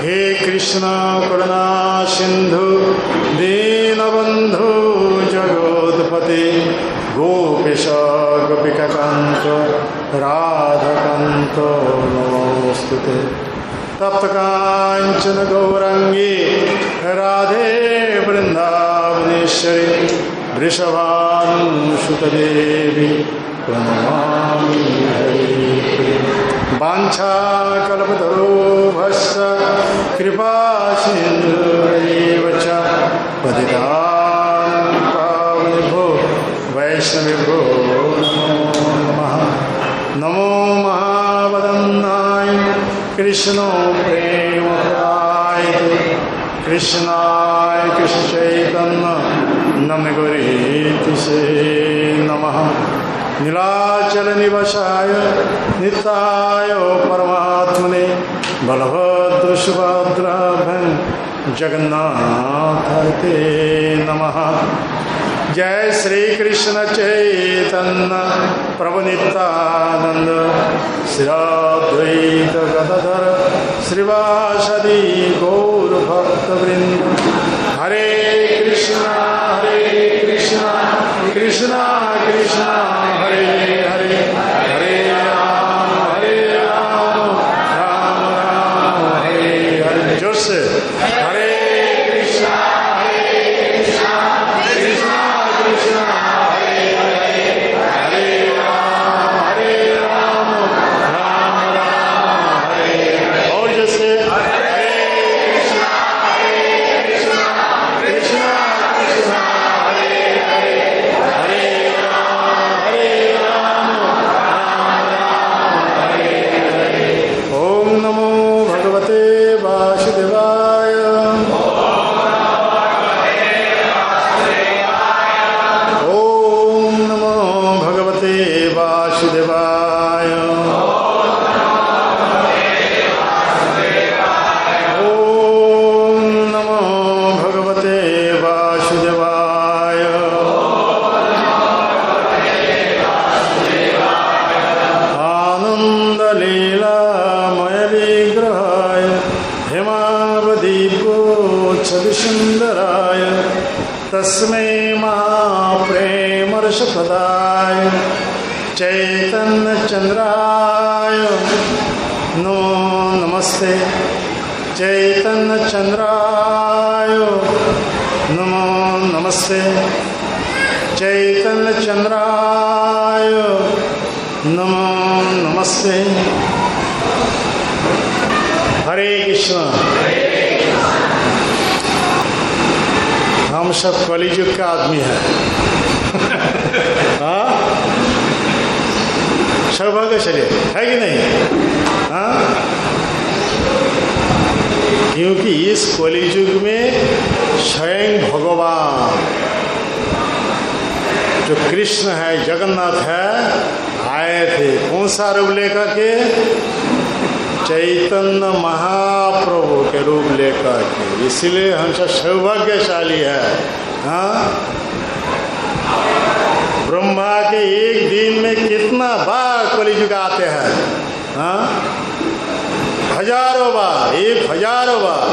हे कृष्ण करुणा सिंधु दीनबंधु जगोत्पते गोपेश गोपिकाकांत राधाकांत नमोस्तुते। तप्त कांचन गौरांगी राधे वृंदावनेश्वरी वृषभानुसुतदेवी प्रणमामि हरिप्रिये। वाञ्छाकल्पतरुभ्यश्च कृपा सिन्धुभ्येव च पतितानां पावनेभ्यो वैष्णवेभ्यो नमो नमः। नमो महावदन्नाय कृष्णो प्रेमप्रदायते कृष्णाय कृष्ण चैतन्य नमः गौरीतिसे नमः। नीलाचल निवासाय नित्याय परमात्मने बलभद्र सुभद्राभ्यां जगन्नाथाय ते नमः। जय श्री कृष्ण चैतन्य प्रभु नित्यानंद श्री अद्वैत गदाधर श्रीवासदि गौर भक्तवृंद। हरे कृष्णा कृष्णा कृष्णा हरे हरे हरे राम राम राम हरे हरे। जोर से हरे कृष्णा कृष्णा कृष्णा हरे हरे हरे राम राम राम हरे हरे। और जैसे हरे कृष्णा कृष्णा कृष्णा हरे हरे हरे राम हरे हरे। ओम नमो भगवते वासुदेवाय। ओम नमो भगवते वासुदेवाय। ओम नमो भगवते वासुदेवाय। आनंद लीलामय विग्रहाय हेमावदीपोच्छविसुन्दराय तस्मै महाप्रेमरसप्रदाय चैतन्य चंद्राय नमो नमस्ते। चैतन्य चंद्राय नमो नमस्ते। चैतन्य चंद्राय नमो नमस्ते। हरे कृष्ण। हम सब कलियुग का आदमी है। हाँ सौभाग्यशाली है कि नहीं? हाँ क्योंकि इस कलियुग में स्वयं भगवान जो कृष्ण है जगन्नाथ है आए थे। कौन सा रूप लेकर के? चैतन्य महाप्रभु के रूप लेकर के। इसलिए हम सब सौभाग्यशाली है। हाँ ब्रह्मा के एक दिन में कितना बार कलियुग आते हैं? हाँ हजारों बार, 1000 बार,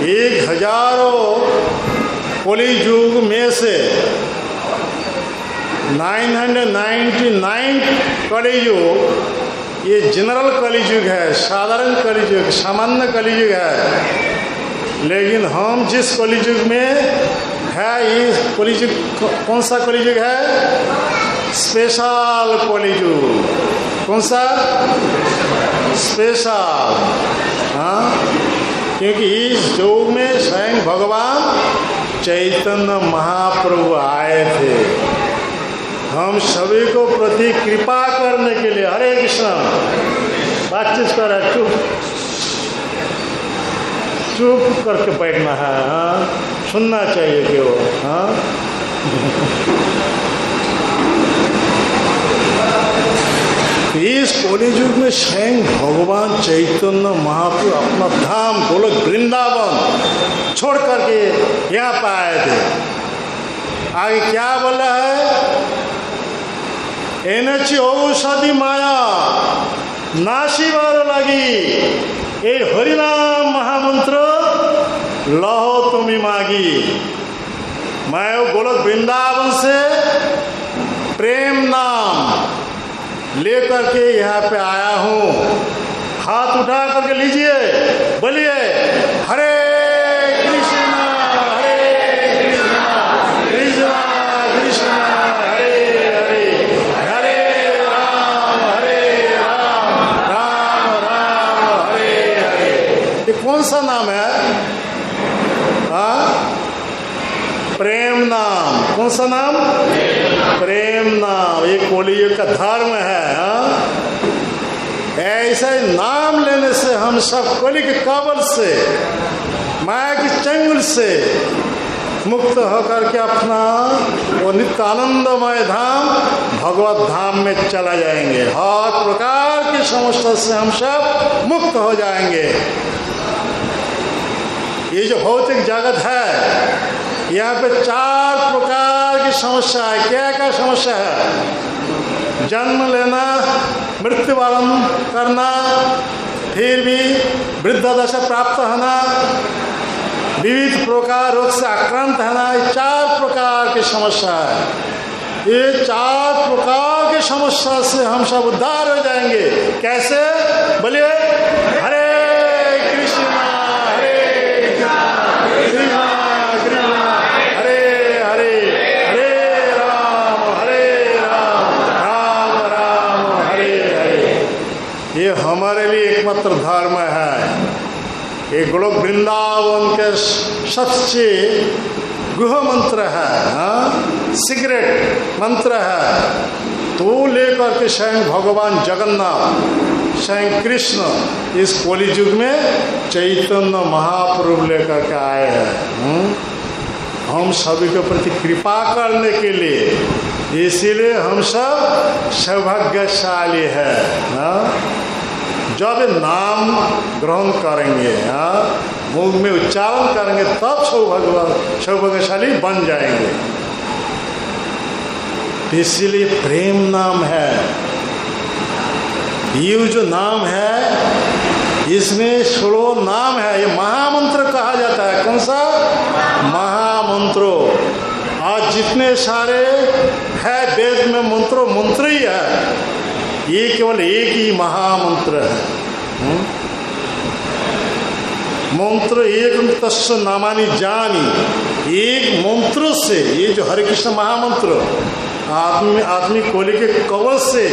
1000 कलियुग में से 999 कलियुग ये जनरल कलियुग है, साधारण कलियुग, सामान्य कलियुग है। लेकिन हम जिस कलियुग में है ये कलियुग कौन सा कलियुग है? स्पेशल कलियुग। कौन सा? स्पेशल। हाँ क्योंकि इस युग में स्वयं भगवान चैतन्य महाप्रभु आए थे हम सभी को प्रति कृपा करने के लिए। हरे कृष्णा। बातचीत कर रहा है, चुप करके बैठना है। हाँ सुनना चाहिए कि वो। हाँ इस कलियुग में स्वयं भगवान चैतन्य महाप्रभु अपना धाम गोलक वृंदावन छोड़ करके यहाँ पर आए थे। आगे क्या बोला है? एनची औषधि माया नासिबार लगी ये हरिनाम महामंत्र लहो तुमी मागी। मैं वो गोलक वृंदावन से प्रेम नाम लेकर के यहाँ पे आया हूँ। हाथ उठा करके लीजिए, बोलिए हरे कृष्णा कृष्णा कृष्णा हरे हरे, हरे राम राम राम हरे हरे। ये कौन सा नाम है? हाँ, प्रेम नाम। कौन सा नाम? प्रेम नाम। ये कलियुग का धर्म है। हाँ, ऐसे नाम लेने से हम सब कलि के कबल से, माया की चंगुल से मुक्त होकर के अपना वो नित्य आनंदमय धाम भगवत धाम में चला जाएंगे। हर प्रकार की समस्या से हम सब मुक्त हो जाएंगे। ये जो भौतिक जगत है, यहाँ पे 4 प्रकार की समस्या है। क्या क्या समस्या है? जन्म लेना, मृत्युवरण करना, फिर भी वृद्धादशा प्राप्त होना, विविध प्रकार रोग से आक्रांत होना। ये 4 प्रकार की समस्या है। ये 4 प्रकार की समस्या से हम सब उद्धार हो जाएंगे। कैसे? बोलिए हरे कृष्णा कृष्णा कृष्णा हरे हरे, हरे राम राम राम हरे हरे। ये हमारे लिए एकमात्र धर्म है। ये गोलोक वृंदावन के सबसे गुह मंत्र है। हाँ, सीक्रेट मंत्र है। तो लेकर के स्वयं भगवान जगन्नाथ, स्वयं कृष्ण इस कलियुग में चैतन्य महाप्रभु लेकर के आए हैं। हम सभी के प्रति कृपा करने के लिए, इसीलिए हम सब सौभाग्यशाली है। जब नाम ग्रहण करेंगे, मुंह में उच्चारण करेंगे, तब सौभाग्यशाली बन जाएंगे। इसीलिए प्रेम नाम है। ये जो नाम है, इसमें 16 नाम है। ये महामंत्र कहा जाता है। कौन सा? महामंत्र। आज जितने सारे है वेद में मंत्र ही है, ये केवल एक ही महामंत्र है। मंत्र एक तस्य नामानि जानी। एक मंत्र से, ये जो हरे कृष्ण महामंत्र आदमी कोली के कवच से,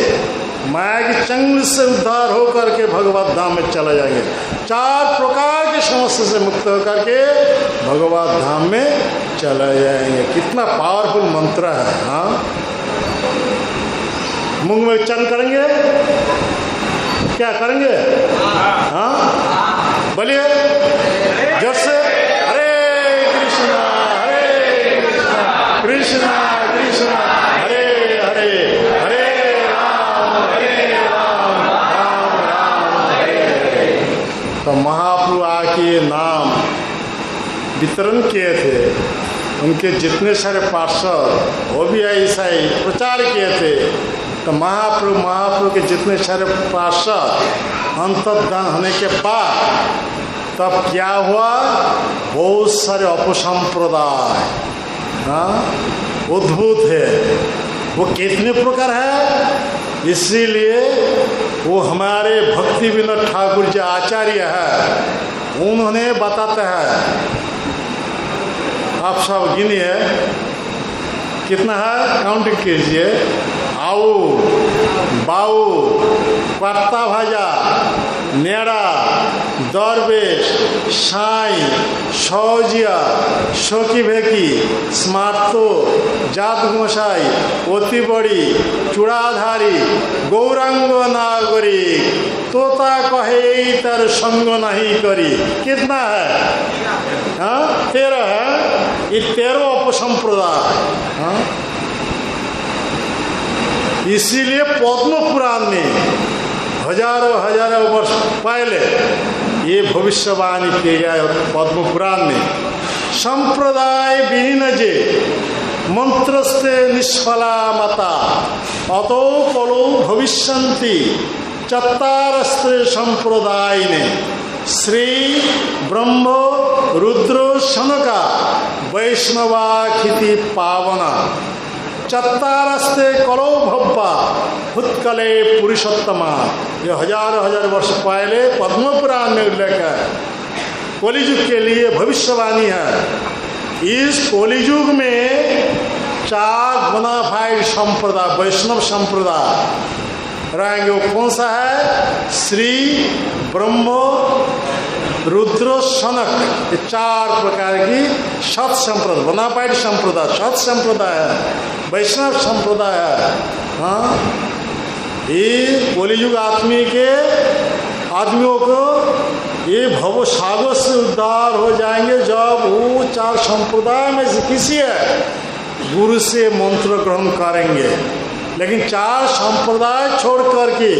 माया की चंगुल से उद्धार होकर के भगवत धाम में चला जाएंगे। 4 प्रकार की समस्या से मुक्त होकर के भगवत धाम में चला जाएंगे। कितना पावरफुल मंत्र है। हाँ, मुंह में उच्चारण करेंगे, क्या करेंगे? हाँ, बोलिए जोर से हरे कृष्णा कृष्णा कृष्णा हरे हरे, हरे राम राम हरे हरे। तो महाप्रभु आके नाम वितरण किए थे। उनके जितने सारे पार्षद वो भी ऐसा ही प्रचार किए थे। तो महाप्रभु के जितने सारे पार्षद अंतर्धान होने के बाद तब क्या हुआ? बहुत सारे अपसंप्रदाय उद्भूत है। वो कितने प्रकार है? इसीलिए वो हमारे भक्ति विनोद ठाकुर जी आचार्य है, उन्होंने बताते हैं। आप सब गिनिए कितना है, काउंटिंग कीजिए। आओ, बाऊ, पत्ता भाजा, नेड़ा, दरवेश, साई, सौजिया, शोकी भेकी, स्मार्तो, जात गोसाई, अति बड़ी, चूड़ाधारी, गौरांग नागरिक, तोता कहे तर संग नहीं करी। कितना है? हाँ, 13 है। ये 13 अपसंप्रदाय। हाँ, इसीलिए पद्म पुराण में हजारों वर्ष पहले ये भविष्यवाणी किया गया। पद्म पुराण में संप्रदाय विहीन जे मंत्रस्ते निष्फला मता अतो कलो भविष्यन्ति चत्तारस्ते संप्रदाय ने। श्री ब्रह्म रुद्र शनका वैष्णवाखिति पावना चत्तारस्ते कलो भव्वा भूतकले पुरुषोत्तमा। ये हजार वर्ष पहले पद्म पुराण में उल्लेख है। कलियुग के लिए भविष्यवाणी है। इस कलियुग में 4 बोनाफाइड संप्रदाय वैष्णव संप्रदाय रहेंगे। वो कौन सा है? श्री ब्रह्म रुद्र शनक, ये 4 प्रकार की सत संप्रदाय, बोनाफाइड संप्रदाय, सत संप्रदाय है, वैष्णव संप्रदाय है। हाँ, ये कलियुग आदमियों को ये भव सागर से उद्धार हो जाएंगे जब वो 4 संप्रदाय में से किसी है गुरु से मंत्र ग्रहण करेंगे। लेकिन 4 संप्रदाय छोड़ करके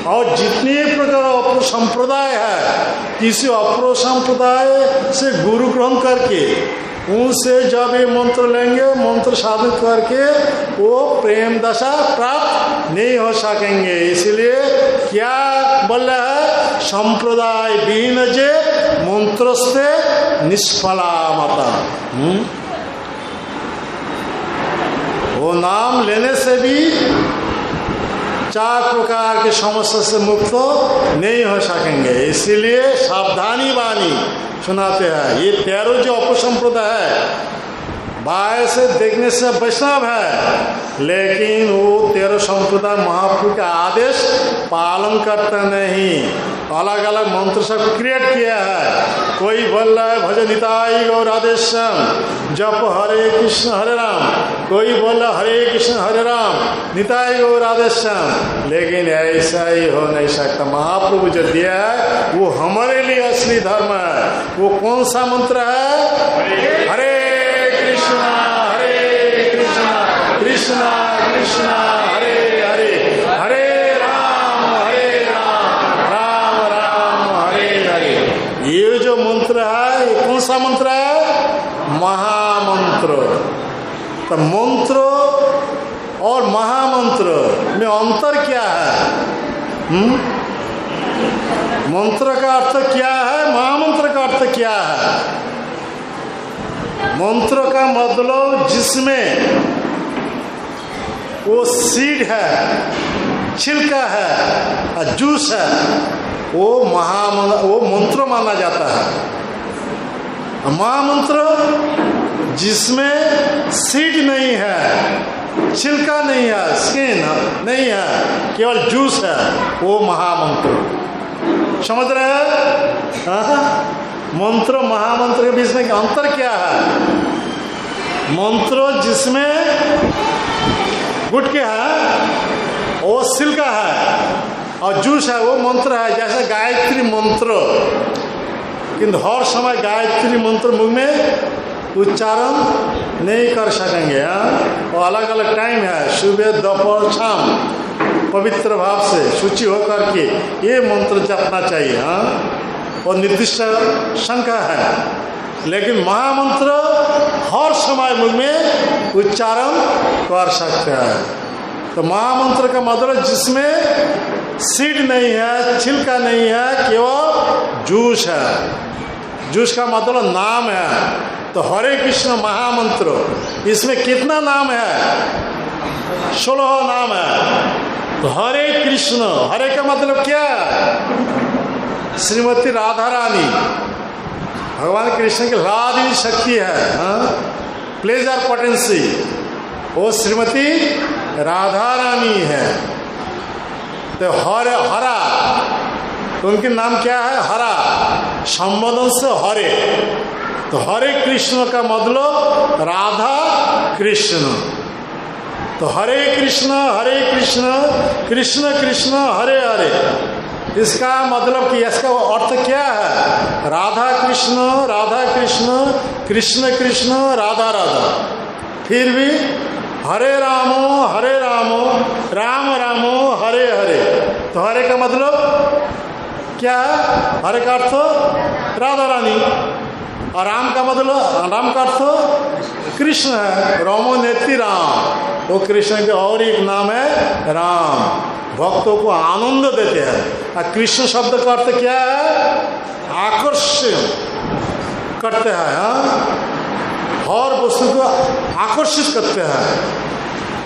और जितने प्रकार अपर संप्रदाय है, किसी अपर संप्रदाय से गुरु ग्रहण करके उनसे जब ये मंत्र लेंगे, मंत्र साधन करके वो प्रेम दशा प्राप्त नहीं हो सकेंगे। इसलिए क्या बोल रहा है? संप्रदाय विहीन जे मंत्रस्ते निष्फला माता। वो नाम लेने से भी 4 प्रकार के समस्या से मुक्त नहीं हो सकेंगे। इसीलिए सावधानी वाणी सुनाते हैं। ये 13 जो अपसंप्रदाय है, बाहर से देखने से वैष्णव है, लेकिन वो 13 संप्रदाय महाप्रभु का आदेश पालन करते नहीं। अलग अलग मंत्र सब क्रिएट किया है। कोई बोल रहा है भजन निताई गौर राधेश्याम, जप हरे कृष्ण हरे राम, कोई बोल रहा हरे कृष्ण हरे राम निताई गौर राधेश्याम। लेकिन ऐसा ही हो नहीं सकता। महाप्रभु जो दिया है वो हमारे लिए असली धर्म है। वो कौन सा मंत्र है? हरे कृष्णा कृष्णा कृष्णा हरे हरे, हरे राम राम राम हरे हरे। ये जो मंत्र है, ये कौन सा मंत्र है? महामंत्र। तो मंत्र और महामंत्र में अंतर क्या है? मंत्र का अर्थ क्या है? महामंत्र का अर्थ क्या है? मंत्र का मतलब जिसमें वो सीड है, छिलका है और जूस है, वो मंत्र माना जाता है। महामंत्र जिसमें सीड नहीं है, छिलका नहीं है, स्किन नहीं है, केवल जूस है, वो महामंत्र। समझ रहे हैं? मंत्र महामंत्र के बीच में अंतर क्या है? मंत्र जिसमें गुटके है, वो सिल्का है और जूस है, वो मंत्र है। जैसे गायत्री मंत्र, किंतु हर समय गायत्री मंत्र मुख में उच्चारण नहीं कर सकेंगे। और अलग अलग टाइम है, सुबह दोपहर शाम, पवित्र भाव से शुचि होकर के ये मंत्र जपना चाहिए। और निर्दिष्ट संख्या है। लेकिन महामंत्र हर समय मुख में उच्चारण कर सकते हैं। तो महामंत्र का मतलब जिसमें सीड नहीं है, छिलका नहीं है, केवल जूस है। जूस का मतलब नाम है। तो हरे कृष्ण महामंत्र, इसमें कितना नाम है? 16 नाम है। तो हरे कृष्ण, हरे का मतलब क्या है? श्रीमती राधा रानी, भगवान कृष्ण की लादी शक्ति है, प्लेजर पोटेंसी, वो श्रीमती राधा रानी है। तो हरा, तो उनके नाम क्या है? हरा, संबोधन से हरे। तो हरे कृष्ण का मतलब राधा कृष्ण। तो हरे कृष्ण कृष्ण कृष्ण हरे हरे, इसका मतलब कि इसका अर्थ क्या है? राधा कृष्ण कृष्ण कृष्ण राधा राधा। फिर भी हरे रामो राम रामो हरे हरे। तो हरे का मतलब क्या है? हरे का अर्थ राधा रानी, और राम का मतलब, राम का अर्थ कृष्ण है। रामो नेति राम, वो कृष्ण के और एक नाम है राम। भक्तों को आनंद देते हैं। और कृष्ण शब्द का अर्थ क्या है? आकर्षण करते हैं। हर वस्तु को आकर्षित करते हैं,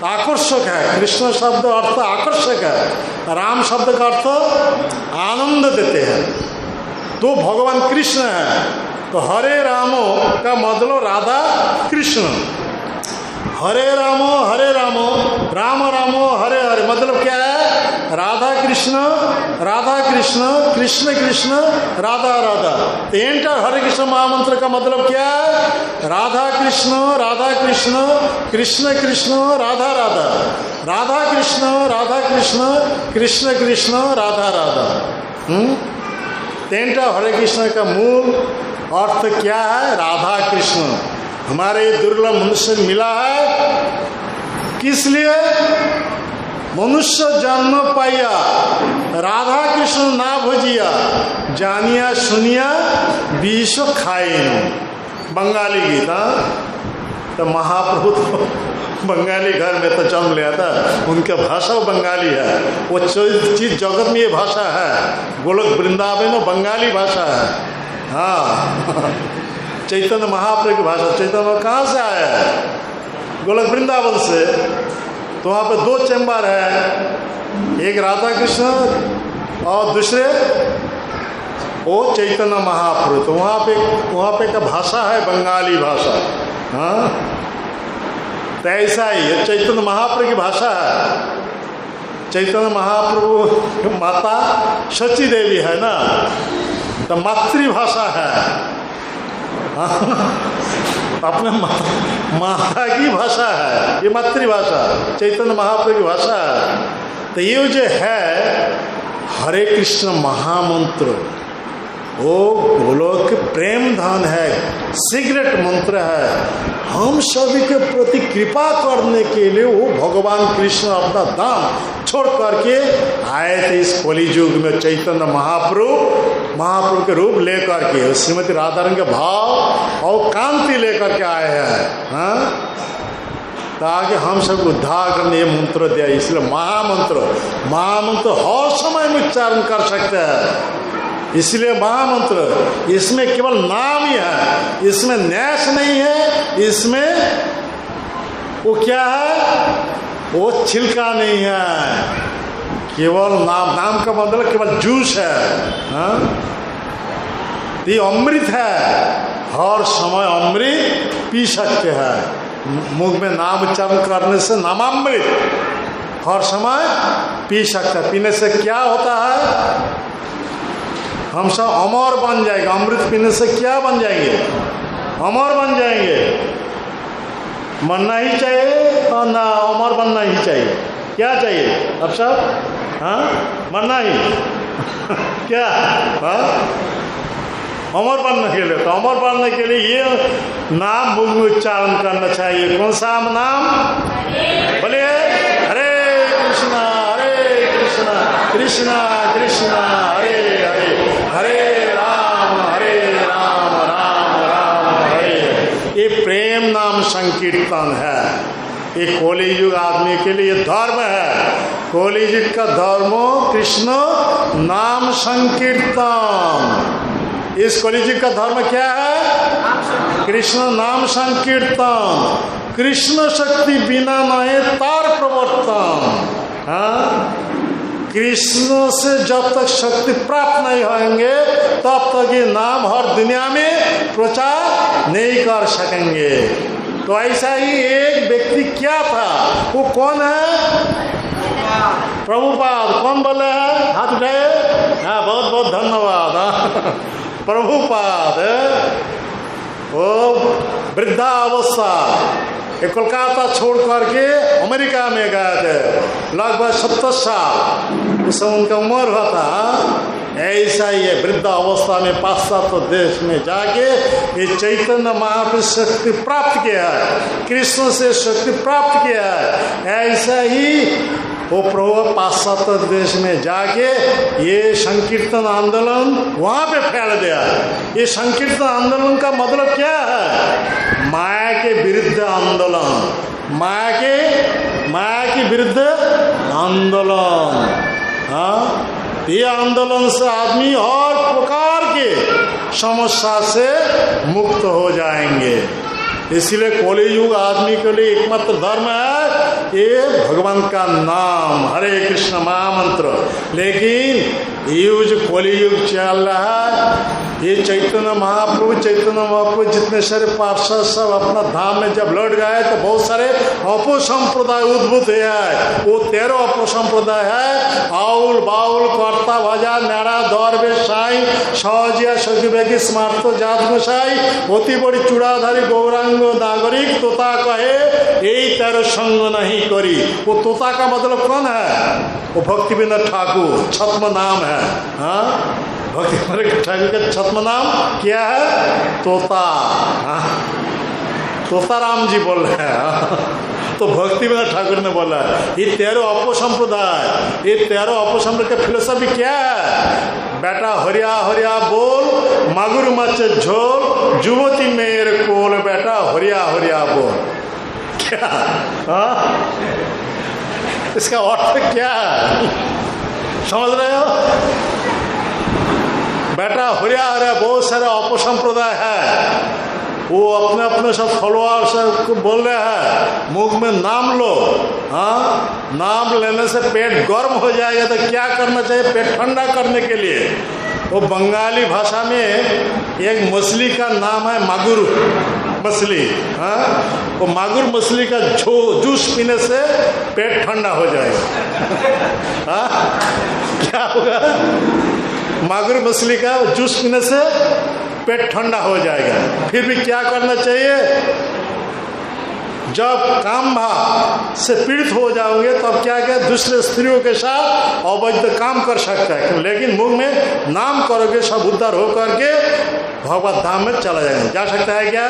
आकर्षक है। कृष्ण शब्द अर्थ आकर्षक है, राम शब्द का अर्थ आनंद देते हैं। तो भगवान कृष्ण है, तो हरे रामो का मतलब राधा कृष्ण। हरे रामो राम रामो हरे हरे, मतलब क्या है? राधा कृष्ण कृष्ण कृष्ण राधा राधा। तो एंटर हरे कृष्ण महामंत्र का मतलब क्या है? राधा कृष्ण कृष्ण कृष्ण राधा राधा, राधा कृष्ण कृष्ण कृष्ण राधा राधा। एंटर हरे कृष्ण का मूल अर्थ क्या है? राधा कृष्ण। हमारे दुर्लभ मनुष्य मिला है किस लिए? मनुष्य जन्म पाया, राधा कृष्ण ना भजिया, जानिया सुनिया विश्व खाए। बंगाली गीत। तो महाप्रभु तो बंगाली घर में तो जन्म लिया था, उनका भाषा बंगाली है। वो चीज जगत में ये भाषा है, गोलक वृंदावन में बंगाली भाषा है। हाँ, चैतन्य महाप्रभु की भाषा। चैतन्य कहाँ से आया है? गोलक वृंदावन से। तो वहाँ पे 2 चैम्बर है, एक राधा कृष्ण और दूसरे वो चैतन्य महाप्रभु। तो वहाँ पे का भाषा है बंगाली भाषा। हाँ, तो ऐसा ही है, चैतन्य महाप्रभु की भाषा है। चैतन्य महाप्रभु माता सची देवी है ना, तो मातृभाषा है। अपने माता की भाषा है ये, मातृभाषा चैतन्य महाप्रभु की भाषा है। तो ये जो है हरे कृष्ण महामंत्र, वो गोलोक प्रेम धन है, सिगरेट मंत्र है। हम सभी के प्रति कृपा करने के लिए वो भगवान कृष्ण अपना दाम छोड़ करके आए थे इस कली युग में। चैतन्य महाप्रभु के रूप लेकर के श्रीमती राधा रानी के भाव और कांति लेकर के आए हैं। हाँ, ताकि हम सब उद्धार करने ये मंत्र दिया। इसलिए महामंत्र हर समय में उच्चारण कर सकते हैं। इसलिए महामंत्र, इसमें केवल नाम ही है, इसमें न्यास नहीं है, इसमें वो क्या है? वो छिलका नहीं है, केवल नाम का मतलब केवल जूस है। हाँ? ये अमृत है, हर समय अमृत पी सकते हैं। मुख में नाम उच्चारण करने से नामामृत हर समय पी सकते हैं। पीने से क्या होता है? हम सब अमर बन जाएंगे। अमृत पीने से क्या बन जाएंगे? अमर बन जाएंगे। मरना ही चाहिए और ना अमर बनना ही चाहिए। क्या चाहिए अब सब? हाँ, मरना ही क्या? हाँ, अमर बनने के लिए। तो अमर बनने के लिए ये नाम मुख में उच्चारण करना चाहिए। कौन सा नाम? बोलिए हरे कृष्णा कृष्णा कृष्णा हरे हरे, हरे राम राम राम हरे। ये प्रेम नाम संकीर्तन है। ये कली युग आदमी के लिए धर्म है। कली युग का धर्म कृष्ण नाम संकीर्तन। इस कली युग का धर्म क्या है? कृष्ण नाम संकीर्तन। कृष्ण शक्ति बिना नहे तार प्रवर्तन। हाँ, कृष्ण से जब तक शक्ति प्राप्त नहीं होंगे तब तक ये नाम हर दुनिया में प्रचार नहीं कर सकेंगे। तो ऐसा ही एक व्यक्ति क्या था, वो कौन है? प्रभुपाद। कौन बोले हैं? हाथ उठाए। हाँ, बहुत बहुत धन्यवाद। हाँ, प्रभुपाद वो वृद्धावस्था कोलकाता छोड़ करके अमेरिका में गए थे, लगभग 70 साल उस समय उनका उम्र हुआ था। ऐसा ही है, वृद्ध अवस्था में पाश्चात्य देश में जाके ये चैतन्य महाप्रभु शक्ति प्राप्त किया है, कृष्ण से शक्ति प्राप्त किया है। ऐसा ही वो प्रभु पाश्चात्य देश में जाके ये संकीर्तन आंदोलन वहाँ पे फैल दिया। ये संकीर्तन आंदोलन का मतलब क्या है? माया के विरुद्ध आंदोलन, माया के विरुद्ध आंदोलन। हाँ, ये आंदोलन से आदमी और प्रकार के समस्या से मुक्त हो जाएंगे। इसलिए कलियुग आदमी के लिए एकमात्र धर्म है ये भगवान का नाम, हरे कृष्ण महामंत्र। लेकिन ये जो कलियुग चल रहा है, ये चैतन्य महाप्रभु जितने सारे पार्षद सब अपना धाम में जब लौट गए तो बहुत सारे अपसंप्रदाय उद्भूत है। वो 13 अपसंप्रदाय है। आउल बाउल कर्ता भजा नाड़ा दौरबे साई सहजिया सखीबेगी स्मार्थ जात गोसाई अति बड़ी चूड़ाधारी गौरांग नागरिक तोता कहे यही 13 संग नहीं करी। वो तोता का मतलब कौन है? वो भक्ति विनोद ठाकुर, छद्म नाम है। हाँ, भक्ति विनोद ठाकुर का छद्म नाम क्या है? तोता। हाँ, तोता राम जी बोल रहे हैं। तो भक्ति विनोद ठाकुर ने बोला ये 13 अपसंप्रदाय, ये 13 अपसंप्रदाय का फिलोसफी क्या है? बेटा हरिया हरिया बोल, मागुर मच झोल, जुवती मेर कोल, बेटा हरिया हरिया बोल। क्या? हाँ, इसका अर्थ क्या है? समझ रहे हो? बेटा हरिया हरिया बहुत सारे अपसंप्रदाय है। वो अपने अपने सब फॉलोअर सब बोल रहे हैं मुख में नाम लो। हाँ, नाम लेने से पेट गर्म हो जाएगा तो क्या करना चाहिए पेट ठंडा करने के लिए? वो बंगाली भाषा में एक मछली का नाम है मागुर मछली। हाँ, वो मागुर मछली का जूस पीने से पेट ठंडा हो जाएगा। हाँ, क्या होगा? मागुर मछली का जूस पीने से पेट ठंडा हो जाएगा। फिर भी क्या करना चाहिए? जब काम भाव से पीड़ित हो जाओगे तब क्या क्या दूसरे स्त्रियों के साथ अवैध काम कर सकता है, लेकिन मुख में नाम करोगे सब उद्धार हो करके भगवत धाम में चला जाएगा। जा सकता है क्या?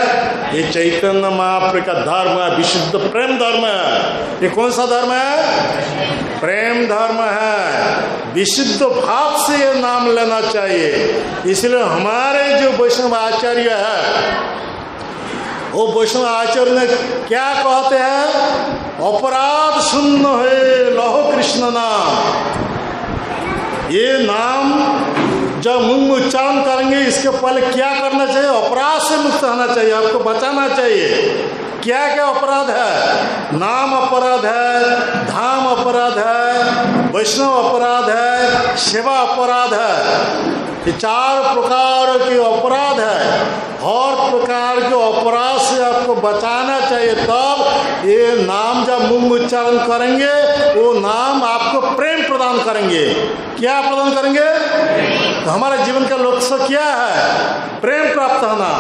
ये चैतन्य महाप्रभु का धर्म है, विशुद्ध प्रेम धर्म है। ये कौन सा धर्म है? प्रेम धर्म है। विशुद्ध भाव से ये नाम लेना चाहिए। इसलिए हमारे जो वैष्णव आचार्य है वो वैष्णव आचार्य ने क्या कहते हैं? अपराध शून्य है लहो कृष्ण नाम। ये नाम जब मुंह में उच्चारण करेंगे इसके पहले क्या करना चाहिए? अपराध से मुक्त होना चाहिए, आपको बचाना चाहिए। क्या क्या अपराध है? नाम अपराध है, धाम अपराध है, वैष्णव अपराध है, सेवा अपराध है। ये 4 प्रकार के अपराध है। हर प्रकार के अपराध से आपको बचाना चाहिए। तब ये नाम जब मुंह में उच्चारण करेंगे वो नाम आपको प्रेम प्रदान करेंगे। क्या प्रदान करेंगे? तो हमारे जीवन का लक्ष्य क्या है? प्रेम प्राप्त होना।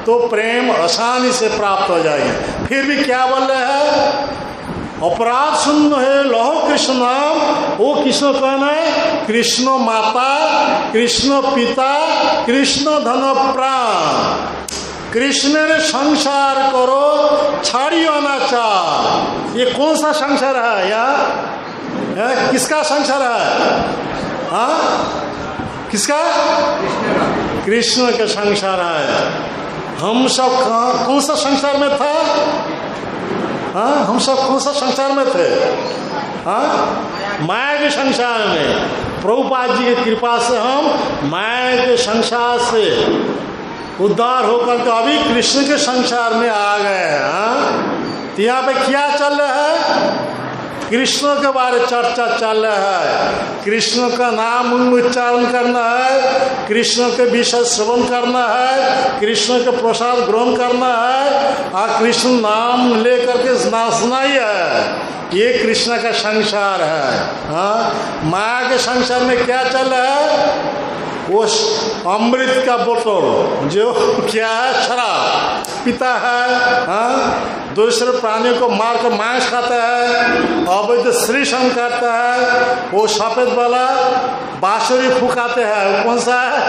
तो प्रेम आसानी से प्राप्त हो जाएगा। फिर भी क्या बोल रहे हैं? अपराध शून्य है लहो कृष्ण नाम। वो कृष्ण कौन है? कृष्ण माता, कृष्ण पिता, कृष्ण धन प्राण। कृष्ण ने संसार करो छाड़ी अनाचार। ये कौन सा संसार है यार? किसका संसार है? हाँ, किसका? कृष्ण का संसार है। हम सब कौन सा संसार में था? हाँ, हम सब कौन सा संसार में थे? हाँ, माया के संसार में। प्रभुपाद जी की कृपा से हम माया के संसार से उद्धार होकर के अभी कृष्ण के संसार में आ गए हैं। तो यहाँ पे क्या चल रहा है? कृष्ण के बारे चर्चा चल रहा है। कृष्ण का नाम उच्चारण करना है, कृष्ण के विषय श्रवण करना है, कृष्ण के प्रसाद ग्रहण करना है और कृष्ण नाम लेकर के नाचना ही है। ये कृष्ण का संसार है। हाँ, माया के संसार में क्या चल रहा है? वो अमृत का बोतल जो क्या है? शराब पीता है। हाँ, दूसरे प्राणियों को मार कर मांस खाता है, अवैध श्रीसंग करता है। वो सफेद वाला बांसुरी फुकाते हैं, कौन सा है?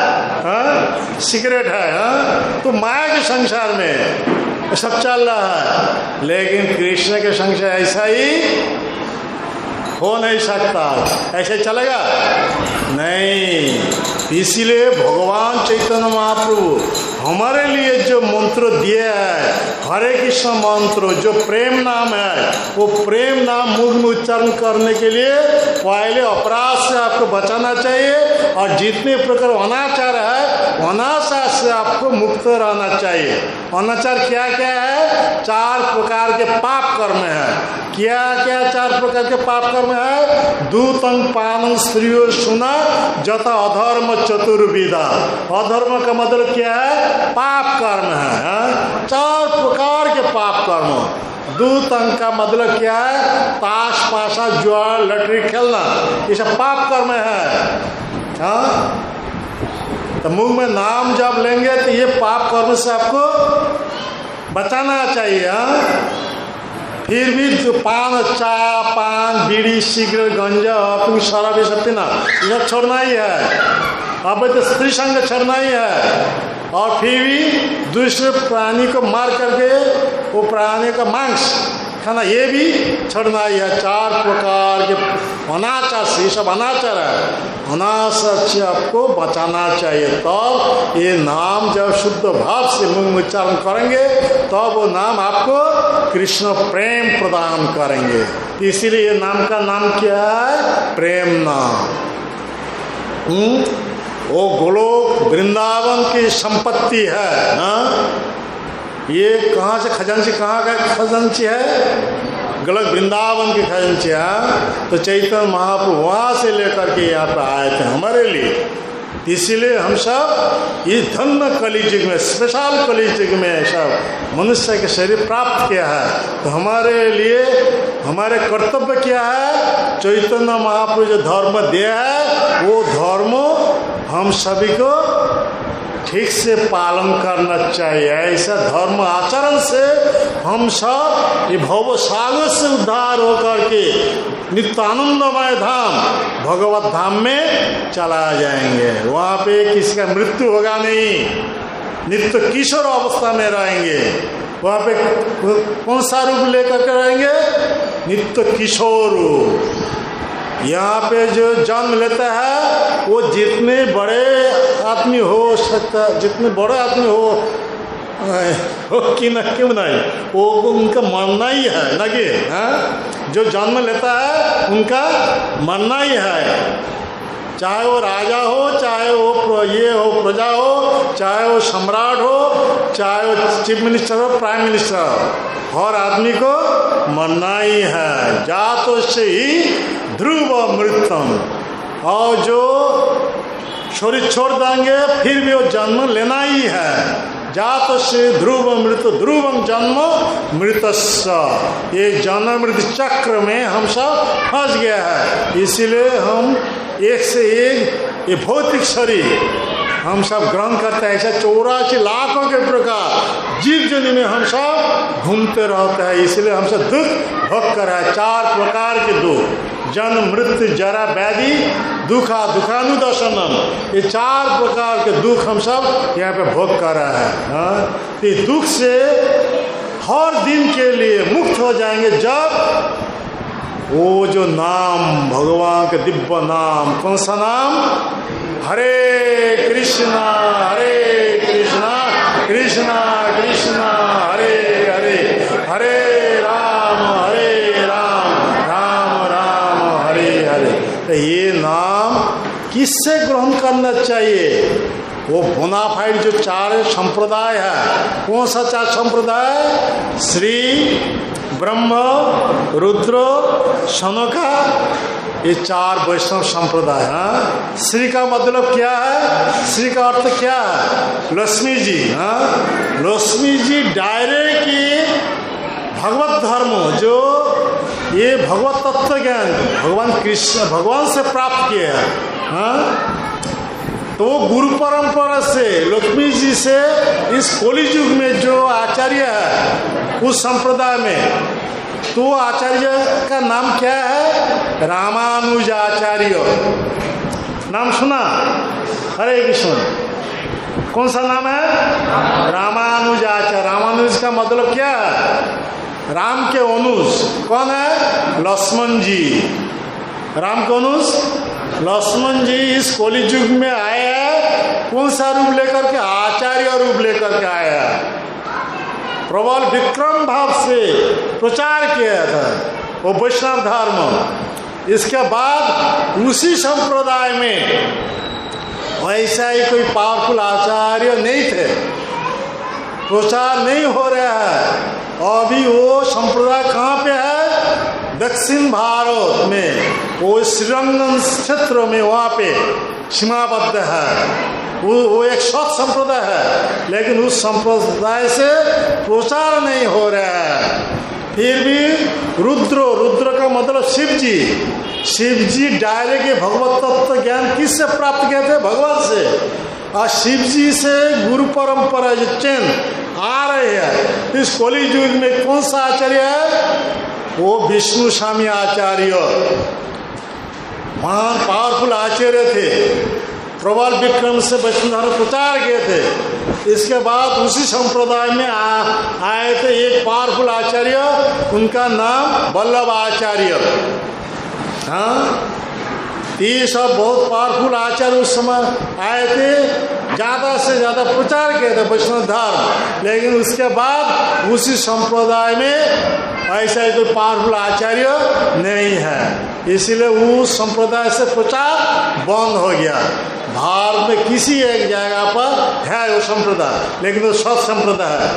हाँ, सिगरेट है। हाँ, तो माया के संसार में सब चल रहा है। लेकिन कृष्ण के संसार ऐसा ही हो नहीं सकता। ऐसे चलेगा नहीं। इसीलिए भगवान चैतन्य महाप्रभु हमारे लिए जो मंत्र दिए है, हरे कृष्ण मंत्र जो प्रेम नाम है, वो प्रेम नाम मुख में उच्चारण करने के लिए पहले अपराध से आपको बचाना चाहिए। और जितने प्रकार अनाचार है अनाचार से आपको मुक्त रहना चाहिए। अनाचार क्या क्या है? 4 प्रकार के पाप कर्म है। क्या क्या 4 प्रकार के पाप कर्म है? दूतं पानं स्त्रियो सुना जथा अधर्म चतुर्विधा। अधर्म का मतलब क्या है? पाप कर्म है। 4 प्रकार के पाप कर्म। दूतं का मतलब क्या है? ताश पाशा जुआ लटरी खेलना, ये सब पाप कर्म है। हाँ, तो मुंह में नाम जब लेंगे तो ये पाप कर्म से आपको बचाना चाहिए। हाँ, फिर भी जो पान, चाय, पान, बीड़ी, सिगरेट, गंजा, अपनी शराब ये सब पीना, ये सब छोड़ना ही है। अब तो स्त्री संग छोड़ना ही है। और फिर भी दूसरे प्राणी को मार करके वो प्राणी का मांस खाना, ये भी छोड़ना ही है। 4 प्रकार के अनाचार से, ये सब अनाचार है। अनाचार से आपको बचाना चाहिए। तब ये नाम जब शुद्ध भाव से मुंह में उच्चारण करेंगे तब वो नाम आपको कृष्ण प्रेम प्रदान करेंगे। इसीलिए ये नाम का नाम क्या है? प्रेम नाम। वो गोलोक वृंदावन की संपत्ति है। हाँ? ये कहाँ से खजांची, कहाँ का खजांची है? गोलोक वृंदावन की खजांची है। तो चैतन्य महाप्रभु वहाँ से लेकर के यहाँ पर आए थे हमारे लिए। इसीलिए हम सब इस धन्य कलियुग में, स्पेशल कलियुग में सब मनुष्य के शरीर प्राप्त किया है। तो हमारे लिए हमारे कर्तव्य क्या है? चैतन्य महाप्रभु जो धर्म दिया है वो धर्म हम सभी को ठीक से पालन करना चाहिए। ऐसा धर्म आचरण से हम सब ये भव सागर से उद्धार होकर के नित्यानंदमय धाम भगवत धाम में चला जाएंगे। वहाँ पे किसी का मृत्यु होगा नहीं, नित्य किशोर अवस्था में रहेंगे। वहाँ पे कौन सा रूप लेकर के रहेंगे? नित्य किशोर रूप। यहाँ पे जो जन्म लेता है वो जितने बड़े आदमी हो सकता, जितने बड़े आदमी हो कि न क्यों नहीं, वो उनका मरना ही है ना कि। हाँ, जो जन्म लेता है उनका मरना ही है। चाहे वो राजा हो, चाहे वो ये हो प्रजा हो, चाहे वो सम्राट हो, चाहे वो चीफ मिनिस्टर हो, प्राइम मिनिस्टर हो, हर आदमी को मरना ही है। जातो से ही ध्रुव मृत्यम। और जो शरीर छोड़ देंगे फिर भी वो जन्म लेना ही है। जात से ध्रुव मृत, ध्रुवम जन्म मृतस्स। ये जन्म मृत्यु चक्र में हम सब फंस गया है। इसीलिए हम एक से एक ये भौतिक शरीर हम सब ग्रहण करते हैं। ऐसे 84 लाखों के प्रकार जीव जनी में हम सब घूमते रहते हैं। इसलिए हम सब दुख भोग कर रहे हैं। 4 प्रकार के दुख, जन्म मृत्यु जरा व्याधि दुखा दुखानुदर्शनम, ये 4 प्रकार के दुख हम सब यहाँ पे भोग कर रहे हैं। हाँ? ये दुख से हर दिन के लिए मुक्त हो जाएंगे जब वो जो नाम, भगवान के दिव्य नाम, कौन सा नाम? हरे कृष्णा कृष्णा कृष्णा हरे हरे, हरे राम राम राम हरे हरे। तो ये नाम किससे ग्रहण करना चाहिए? वो बोनाफाइड जो 4 संप्रदाय है। कौन सा 4 संप्रदाय? श्री, ब्रह्म, रुद्र, सनका, ये 4 वैष्णव संप्रदाय। हाँ, श्री का मतलब क्या है? श्री का अर्थ क्या है? लक्ष्मी जी। हाँ, लक्ष्मी जी डायरेक्ट ये भगवत धर्म जो ये भगवत तत्व ज्ञान भगवान कृष्ण भगवान से प्राप्त किए हैं। हाँ, तो गुरु परंपरा से लक्ष्मी जी से इस कलि युग में जो आचार्य है उस संप्रदाय में, तो आचार्य का नाम क्या है? रामानुजाचार्य। नाम सुना? हरे कृष्ण। कौन सा नाम है? रामानुजाचार्य। रामानुज का मतलब क्या है? राम के अनुज। कौन है? लक्ष्मण जी। राम के अनुज लक्ष्मण जी इस कलि युग में आए हैं। कौन सा रूप लेकर के? आचार्य रूप लेकर के आया है। प्रबल विक्रम भाव से प्रचार किया था वो वैष्णव धर्म। इसके बाद उसी संप्रदाय में वैसा ही कोई पावरफुल आचार्य नहीं थे, प्रचार नहीं हो रहा है। अभी वो संप्रदाय कहाँ पे है? दक्षिण भारत में, वो श्रीरंगम क्षेत्र में, वहाँ पे सीमाबद्ध है। वो एक सत संप्रदाय है, लेकिन उस संप्रदाय से प्रचार नहीं हो रहा है। फिर भी रुद्र का मतलब शिव जी डायरेक्ट भगवत तत्व ज्ञान किससे प्राप्त किए थे? भगवान से। और शिव जी से गुरु परंपरा जो चेन आ रहे हैं, इस कलि युग में कौन सा आचार्य है? वो विष्णु स्वामी आचार्य, महान पावरफुल आचार्य थे, प्रबल विक्रम से वैष्णव धर्म प्रचार किए थे। इसके बाद उसी संप्रदाय में आए थे एक पावरफुल आचार्य, उनका नाम वल्लभ आचार्य। हाँ, ये सब बहुत पावरफुल आचार्य उस समय आए थे, ज़्यादा से ज़्यादा प्रचार किए थे वैष्णव धर्म। लेकिन उसके बाद उसी संप्रदाय में ऐसा कोई पावरफुल आचार्य नहीं है, इसीलिए उस संप्रदाय से प्रचार बंद हो गया। भारत में किसी एक जगह पर है वो संप्रदाय, लेकिन वो सत संप्रदाय है,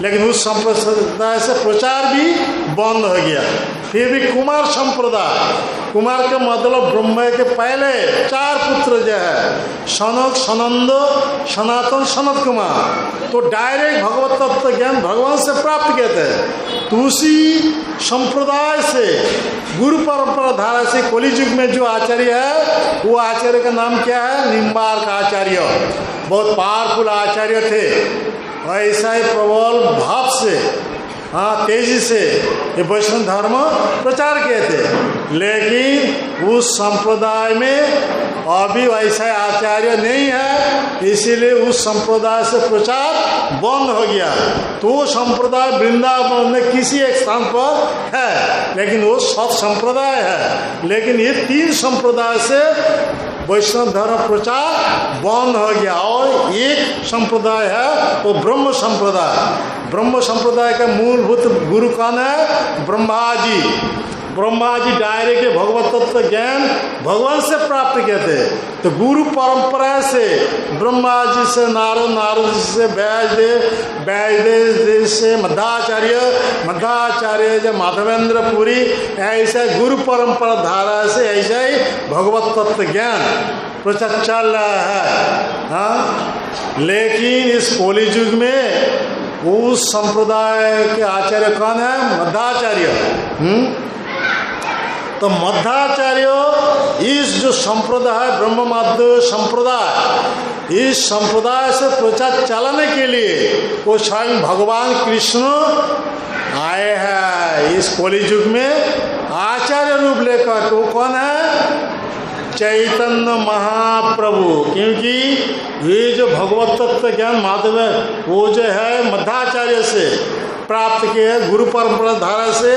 लेकिन उस संप्रदाय से प्रचार भी बंद हो गया। फिर भी कुमार संप्रदाय, कुमार के मतलब ब्रह्मा के पहले 4 पुत्र जो है, सनक, सनंद, सनातन, सनत कुमार, तो डायरेक्ट भगवत तत्व ज्ञान भगवान से प्राप्त किए थे। तो उसी संप्रदाय से गुरु परंपरा धारा से कलि युग में जो आचार्य है, वो आचार्य का नाम क्या है? निम्बार्क आचार्य। बहुत पावरफुल आचार्य थे, ऐसा ही प्रबल भाव से, हाँ, तेजी से ये वैष्णव धर्म प्रचार किए थे। लेकिन उस संप्रदाय में अभी वैसा आचार्य नहीं है, इसीलिए उस संप्रदाय से प्रचार बंद हो गया। तो वो संप्रदाय वृंदावन में किसी एक स्थान पर है, लेकिन वो सत संप्रदाय है। लेकिन ये 3 संप्रदाय से वैष्णव धर्म प्रचार बंद हो गया। और एक संप्रदाय है वो ब्रह्म संप्रदाय। ब्रह्म संप्रदाय का मूलभूत गुरु कौन है? ब्रह्मा जी। ब्रह्मा जी डायरेक्ट भगवत तत्व ज्ञान भगवान से प्राप्त किए थे। तो गुरु परंपरा से ब्रह्मा जी से नारद, नारद जी से व्यासदेव से मध्वाचार्य जो माधवेंद्र पुरी, ऐसे गुरु परंपरा धारा से ऐसा ही भगवत तत्व ज्ञान प्रचार चल रहा है। हाँ, लेकिन इस कलि युग में उस संप्रदाय के आचार्य कौन है? मध्वाचार्य। तो मध्वाचार्य इस जो संप्रदाय ब्रह्म माध्य संप्रदाय, इस संप्रदाय से प्रचार चलाने के लिए वो स्वयं भगवान कृष्ण आए हैं इस कलि युग में आचार्य रूप लेकर। तो कौन है? चैतन्य महाप्रभु। क्योंकि ये जो भगवत तत्व ज्ञान माधव है, वो जो है मध्वाचार्य से प्राप्त किए, गुरु परंपरा धारा से।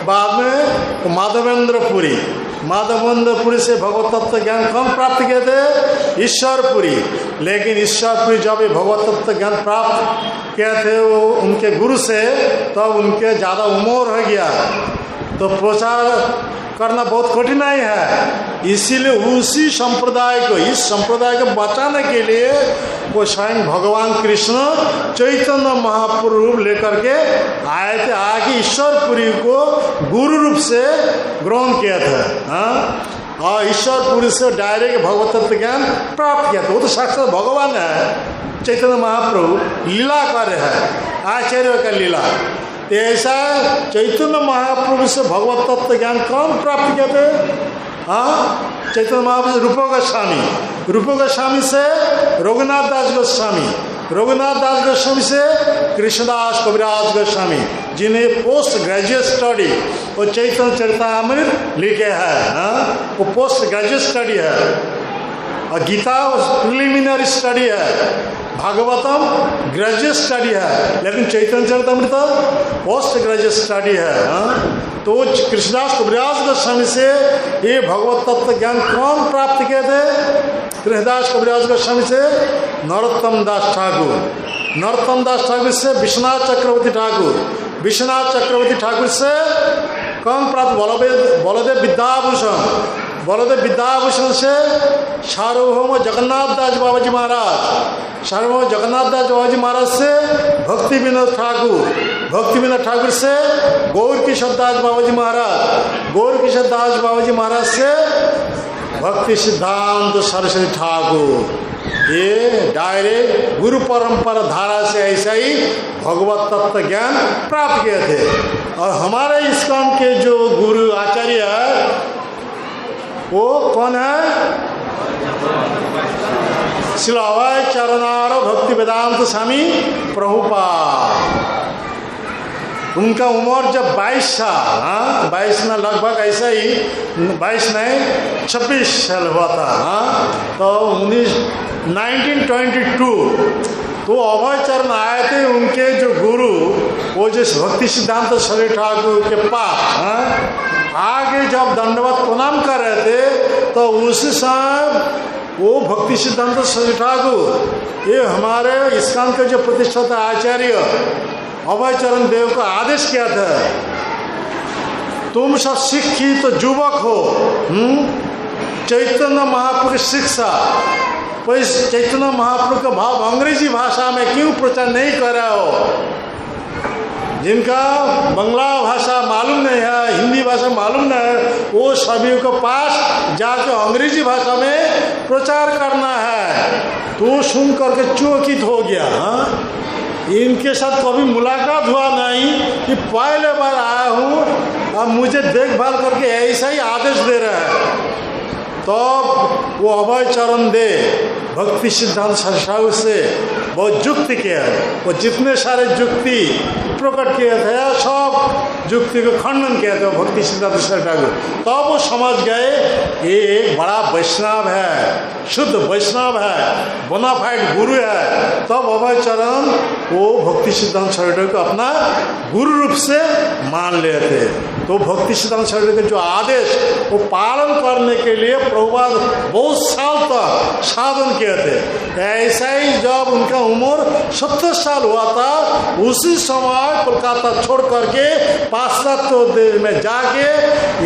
बाद में माधवेंद्रपुरी से भगवत तत्व ज्ञान कौन प्राप्त किए थे? ईश्वरपुरी। लेकिन ईश्वरपुरी जब ये भगवत तत्व ज्ञान प्राप्त किए थे वो उनके गुरु से, तब उनके ज़्यादा उम्र हो गया, तो प्रचार करना बहुत कठिनाई है। इसीलिए उसी संप्रदाय को, इस संप्रदाय को बचाने के लिए वो स्वयं भगवान कृष्ण चैतन्य महाप्रभु लेकर के आए थे। आगे ईश्वरपुरी को गुरु रूप से ग्रहण किया था। हाँ, और ईश्वरपुरी से डायरेक्ट भगवत तत्व ज्ञान प्राप्त किया था। वो तो साक्षात भगवान है, चैतन्य महाप्रभु लीला कार्य है, आचार्य का लीला। ऐसा चैतन्य महाप्रभु से भगवत तत्व ज्ञान कौन प्राप्त किए थे? हाँ, चैतन्य महाप्रभु रूप गोस्वामी से रघुनाथ दास गोस्वामी, रघुनाथ दास गोस्वामी से कृष्णदास कविराज गोस्वामी, जिन्हें पोस्ट ग्रेजुएट स्टडी और चैतन्य चरितामृत लिखे हैं। हाँ, वो पोस्ट ग्रेजुएट स्टडी है। और गीता प्रिलिमिनरी स्टडी है, भागवतम ग्रेजुएट स्टडी है, लेकिन चैतन्य चरितामृत पोस्ट ग्रेजुएट स्टडी है। हाँ? तो कृष्णदास कविराज गोस्वामी से ये भगवत तत्व ज्ञान कौन प्राप्त किए थे? कृष्णदास कविराज गोस्वामी से नरोत्तम दास ठाकुर से विश्वनाथ चक्रवर्ती ठाकुर से कौन प्राप्त? बलदेव विद्याभूषण बड़ौदे विद्याभूषण से सार्वभौम जगन्नाथ दास बाबा जी महाराज, सार्वभौम जगन्नाथ दास बाबा जी महाराज से भक्ति विनोद ठाकुर, भक्ति विनोद ठाकुर से गौर किशोर दास बाबा जी महाराज, गौर किशोर दास बाबा जी महाराज से भक्ति सिद्धांत सरस्वती ठाकुर। ये डायरेक्ट गुरु परंपरा धारा से ऐसा ही भगवत तत्व ज्ञान प्राप्त किए थे। और हमारे इस्कॉन के जो गुरु आचार्य है वो कौन है? श्रील अभय चरणारो भक्ति वेदांत स्वामी प्रभुपाद। उनका उम्र जब 22 साल, हाँ 22 में लगभग ऐसा ही 22 नहीं 26 साल हुआ था, हाँ तो 1922 तो अभय चरण आए थे। उनके जो गुरु वो जिस भक्ति सिद्धांत सरस्वती ठाकुर के पास, हाँ आगे जब दंडवत प्रणाम कर रहे थे तो उस समय वो भक्ति सिद्धांत सरस्वती ठाकुर ये हमारे इस्कॉन के जो प्रतिष्ठाता आचार्य अभय चरण देव को आदेश किया था, तुम सब शिक्षित तो युवक हो, चैतन्य महाप्रभु की शिक्षा, तो इस चैतन्य महाप्रभु का भाव अंग्रेजी भाषा में क्यों प्रचार नहीं कर रहे हो? जिनका बंगला भाषा मालूम नहीं है, हिंदी भाषा मालूम नहीं है, वो सभी को पास जाकर अंग्रेजी भाषा में प्रचार करना है। तो सुन करके चौकित हो गया। हाँ इनके साथ कभी मुलाकात हुआ नहीं कि पहले बार आया हूँ और मुझे देखभाल करके ऐसा ही आदेश दे रहा है। तो वो अभय चरण दे भक्ति सिद्धांत सरस्वती से बहुत युक्ति किया है। वो जितने सारे युक्ति प्रकट किए थे सब युक्ति को खंडन किया था भक्ति सिद्धांत सरस्वती। तब वो समझ गए ये एक बड़ा वैष्णव है, शुद्ध वैष्णव है, बोनाफाइड गुरु है। तब अभय चरण वो भक्ति सिद्धांत सरस्वती को अपना गुरु रूप से मान लिए थे। तो भक्ति सिद्धांत सरस्वती के जो आदेश वो पालन करने के लिए प्रभुपाद बहुत साल तक साधन किए थे। ऐसा ही जब उनका उम्र 70 साल हुआ था, उसी समय कोलकाता छोड़ करके पाश्चात्य देश में जाके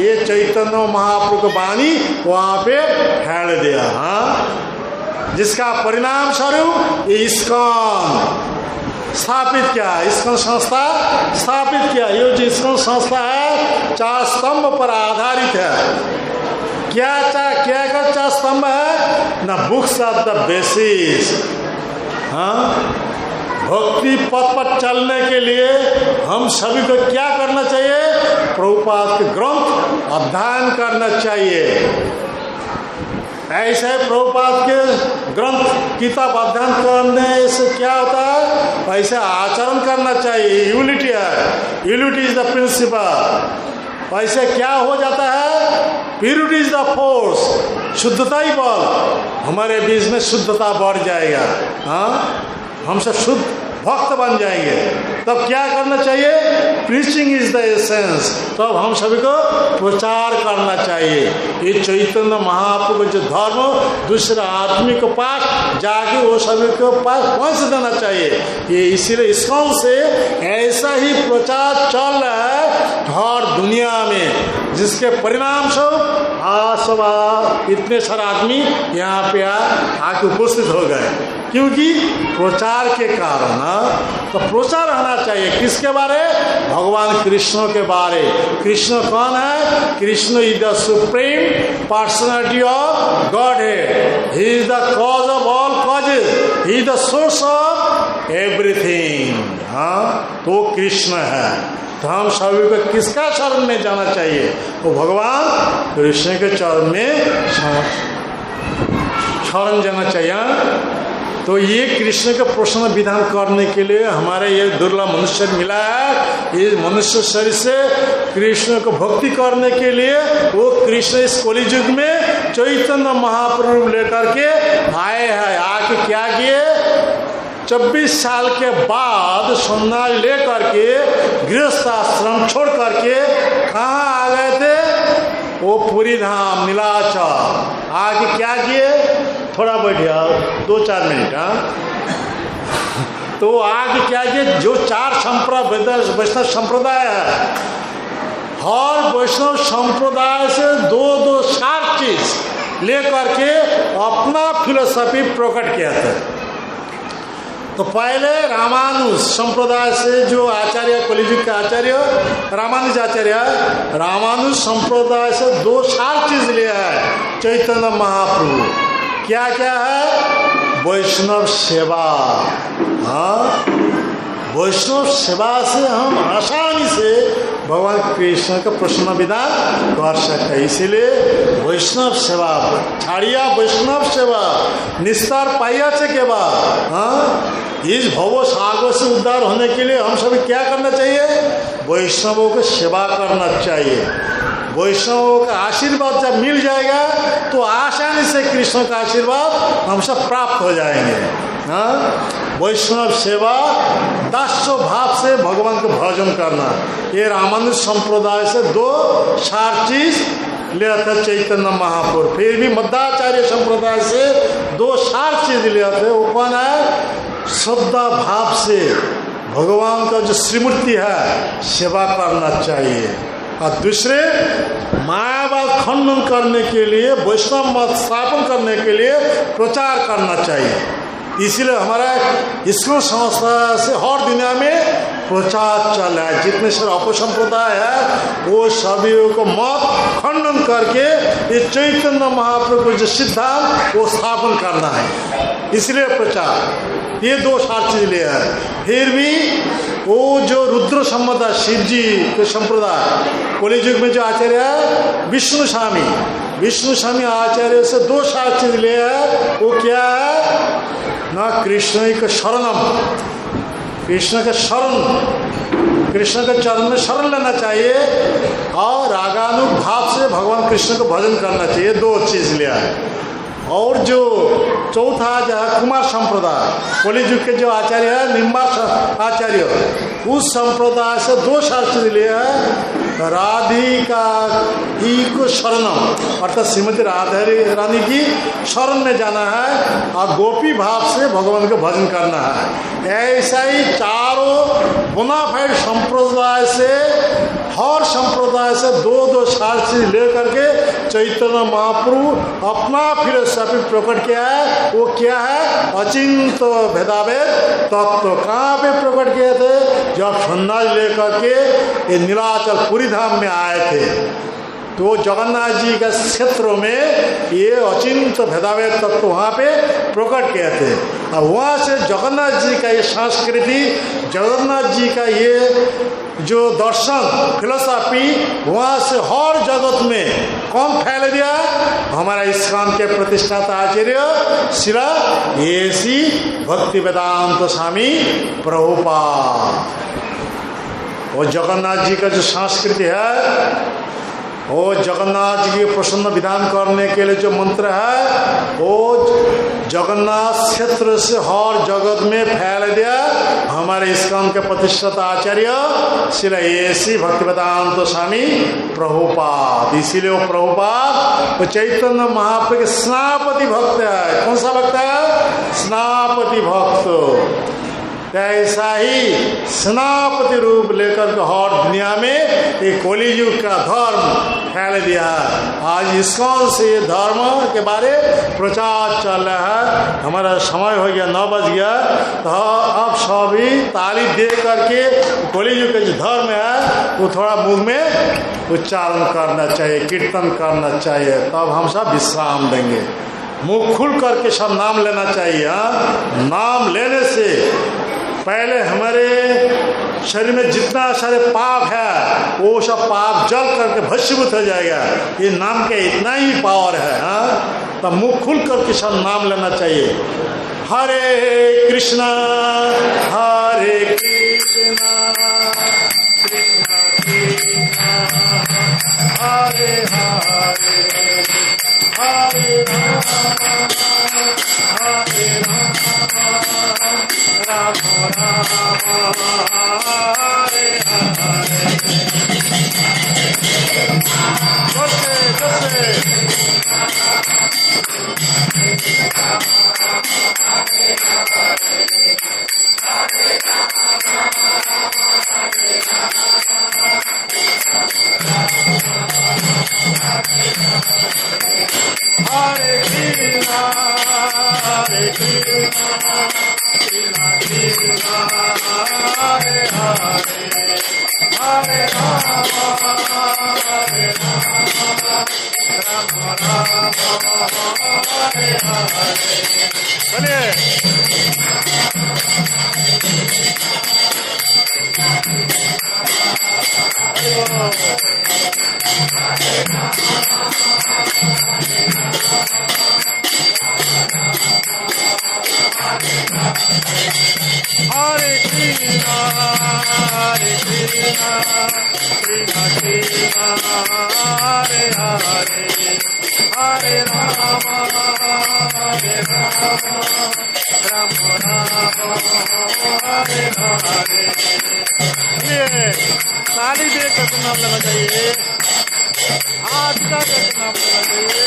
ये चैतन्य महाप्रभु की वाणी वहाँ पे फैल दिया। हाँ जिसका परिणाम स्वरूप ये इस्कॉन स्थापित किया, इस्कॉन संस्था स्थापित किया। ये जो इस्कॉन संस्था है 4 स्तंभ पर आधारित है। क्या का 4 स्तंभ है ना? Books of the basis. हाँ भक्ति पथ पर चलने के लिए हम सभी को क्या करना चाहिए? प्रभुपाद के ग्रंथ अध्ययन करना चाहिए। ऐसे प्रभुपाद के ग्रंथ किताब अध्ययन करने से क्या होता है? ऐसे आचरण करना चाहिए। यूनिटी है, यूनिटी इज द प्रिंसिपल। ऐसे क्या हो जाता है? प्यूरिटी इज द फोर्स, शुद्धता ही बल। हमारे बीच में शुद्धता बढ़ जाएगा। हाँ हम सब शुद्ध भक्त बन जाएंगे। तब क्या करना चाहिए? Preaching is the essence. तब हम सभी को प्रचार करना चाहिए। ये चैतन्य महाप्रभु जो धर्म दूसरे आदमी के पास जाके वो सभी को पास पहुँच देना चाहिए। ये इसीलिए इस्कॉन से ऐसा ही प्रचार चल रहा है हर दुनिया में, जिसके परिणाम स्वरूप आज सब इतने सारे आदमी यहाँ पे आके उपस्थित हो गए, क्योंकि प्रचार के कारण। तो प्रचार रहना चाहिए किसके बारे? भगवान कृष्ण के बारे। कृष्ण कौन है? Krishna is the supreme personality of God head. He is the cause of all causes, he is the source of everything. हाँ तो कृष्ण है। तो हम सभी को किसका शरण में जाना चाहिए? वो भगवान कृष्ण के चरण में शरण जाना चाहिए। तो ये कृष्ण का प्रश्न विधान करने के लिए हमारे ये दुर्लभ मनुष्य मिला है। इस मनुष्य शरीर से कृष्ण को भक्ति करने के लिए वो कृष्ण इस कलि युग में चैतन्य महाप्रभु लेकर के आए हैं। आके क्या किए? 24 साल के बाद सन्यास लेकर के गृहस्थ आश्रम छोड़ करके कहाँ आ गए थे? वो पुरी धाम नीलाचल। आके क्या किए? थोड़ा बैठिए 2-4 मिनट। तो आगे क्या किए? जो 4 वैष्णव संप्रदाय है, हर वैष्णव संप्रदाय से दो दो चार चीज लेकर के अपना फिलोसफी प्रकट किया था। तो पहले रामानुज संप्रदाय से जो आचार्य, कलियुग का आचार्य रामानुज संप्रदाय से दो चार चीज लिया है चैतन्य महाप्रभु। क्या क्या है? वैष्णव सेवा। हाँ, वैष्णव सेवा से हम आसानी से भगवान कृष्ण का प्रश्न विधान कर सकते हैं। इसीलिए वैष्णव सेवा छाड़िया, वैष्णव सेवा निस्तार पाइया से के बाद। हाँ, इस भव सागर से उद्धार होने के लिए हम सभी क्या करना चाहिए? वैष्णवों की सेवा करना चाहिए। वैष्णवों का आशीर्वाद जब मिल जाएगा तो आसानी से कृष्ण का आशीर्वाद हम सब प्राप्त हो जाएंगे। हाँ, वैष्णव सेवा दास्य भाव से भगवान को भजन करना, ये रामानुज संप्रदाय से दो चार चीज लिया था चैतन्य महापुरुष। फिर भी मध्वाचार्य संप्रदाय से दो चार चीज लिया थे। वो कौन है? श्रद्धा भाव से भगवान का जो श्रीमूर्ति है सेवा करना चाहिए, और दूसरे मायावाद खंडन करने के लिए, वैष्णव मत स्थापन करने के लिए प्रचार करना चाहिए। इसीलिए हमारा इस्लाम संस्था से हर दुनिया में प्रचार चल रहा है। जितने सारे अपसंप्रदाय है वो सभी को मत खंडन करके ये चैतन्य महाप्रभु जो सिद्धांत वो स्थापन करना है, इसलिए प्रचार। ये दो चार चीज लिया है। फिर भी वो जो रुद्र संप्रदाय, शिव जी के संप्रदाय, कलियुग में जो आचार्य है विष्णु स्वामी आचार्य से दो चार चीज लिया है। वो क्या है? ना कृष्ण का शरणम, कृष्ण का शरण, कृष्ण के चरण में शरण लेना चाहिए, और रागानुग भाव से भगवान कृष्ण को भजन करना चाहिए। दो चीज लिया है। और जो चौथा जो है कुमार संप्रदाय, कलियुग के जो आचार्य है निम्बार्क आचार्य, उस संप्रदाय से दो शास्त्र लिए है। राधिका ही को शरणम, अर्थात श्रीमती राधा रानी की शरण में जाना है, और गोपी भाव से भगवान को भजन करना है। ऐसा ही चारों बोनाफाइड संप्रदाय से, हर संप्रदाय से दो दो शास्त्री लेकर के चैतन्य महाप्रभु अपना फिलोसफी प्रकट किया है। वो क्या है? अचिंत भेदाभेद तत्व। कहाँ पे प्रकट किए थे? जब सन्यास लेकर के ये नीलाचल पुरी धाम में आए थे, तो जगन्नाथ जी के क्षेत्रों में ये अचिंत भेदाभेद तत्व वहाँ पे प्रकट किए थे। और वहाँ से जगन्नाथ जी का ये संस्कृति, जगन्नाथ जी का ये जो दर्शन फिलोसफी वहाँ से हर जगत में कौन फैल दिया? हमारा इस्कॉन के प्रतिष्ठाता आचार्य श्री ए.सी. भक्ति वेदांत स्वामी प्रभुपाद। वो जगन्नाथ जी का जो संस्कृति है, वो जगन्नाथ जी के प्रसन्न विधान करने के लिए जो मंत्र है, वो जगन्नाथ क्षेत्र से हर जगत में फैल दिया हमारे इस्कॉन के प्रतिष्ठित आचार्य श्री ए.सी. भक्तिवेदांत स्वामी प्रभुपाद। इसीलिए वो प्रभुपाद वो चैतन्य महाप्रभु के स्नापति भक्त है। कौन सा भक्त है? स्नापति भक्त। ऐसा ही सेनापति रूप लेकर के हर दुनिया में एक कलियुग का धर्म फैल दिया है। आज इस्कॉन से ये धर्म के बारे प्रचार चल रहा है। हमारा समय हो गया, 9 बज गया, तो अब सभी ताली दे करके कलियुग का जो धर्म है वो थोड़ा मुंह में उच्चारण करना चाहिए, कीर्तन करना चाहिए, तब हम सब विश्राम देंगे। मुंह खुल करके सब नाम लेना चाहिए। नाम लेने से पहले हमारे शरीर में जितना सारे पाप है वो सब पाप जल करके भस्मीभूत हो जाएगा। ये नाम के इतना ही पावर है। तो मुंह खुल करके सब नाम लेना चाहिए। हरे कृष्णा हरे Krishna Krishna Krishna Hare Hare Hare Ram Ram Hare Hare Hare Krishna, Hare Krishna, Krishna Krishna, Hare Hare, Hare Rama, Hare Rama, Rama Rama, Hare Hare। ये ताली देकर नाम लेना चाहिए, हाथ का देकर नाम लेना चाहिए।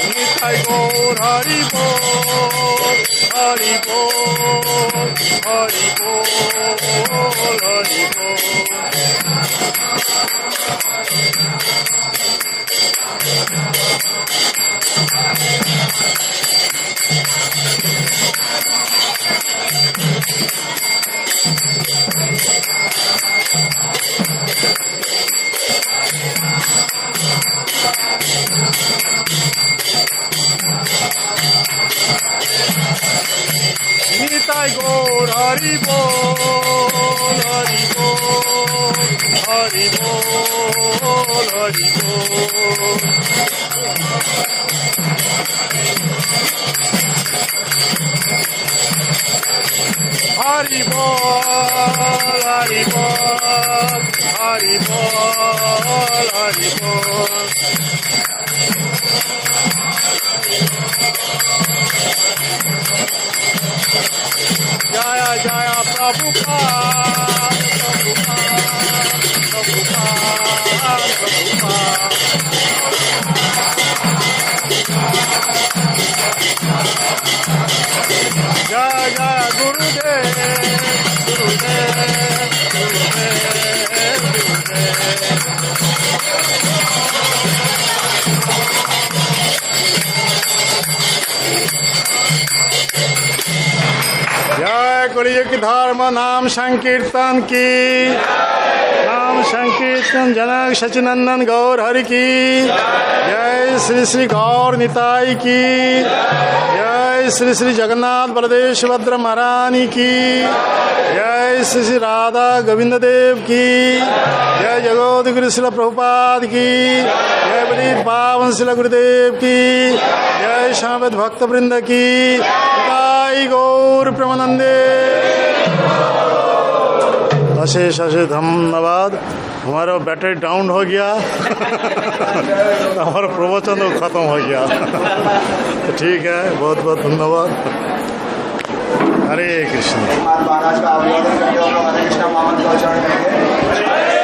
निताई गौर हरि बोल, हरि बोल, हरि बोल, हरि बोल। निताई गौर हरि बोल, हरि बोल, हरि बोल, हरि बोल। हरि बोल, हरि बोल, हरि बोल, हरि बोल। जय जय प्रभुपाद, प्रभुपाद, प्रभुपाद, प्रभुपाद। जय जय गुरुदेव, गुरुदेव, गुरुदेव, गुरुदेव। जय कलियुग धर्म नाम संकीर्तन की, नाम संकीर्तन जनक सचिनंदन गौर हरि की जय। श्री श्री गौर निताई की जय। श्री श्री जगन्नाथ बलदेव सुभद्रा महारानी की जय। श्री श्री राधा गोविंद देव की जय। जगत गुरु श्रील प्रभुपाद की जय। बड़ी पावन श्रील गुरुदेव की जय। समवेत भक्त वृंद की जय। गौर प्रेमानंदे। अशेष अशेष धन्यवाद। हमारा बैटरी डाउन हो गया हमारा प्रवचन तो खत्म हो गया तो ठीक है, बहुत बहुत धन्यवाद। हरे कृष्ण। महाराज का अभिवादन करके हरे कृष्ण महामंत्र उच्चारण करेंगे।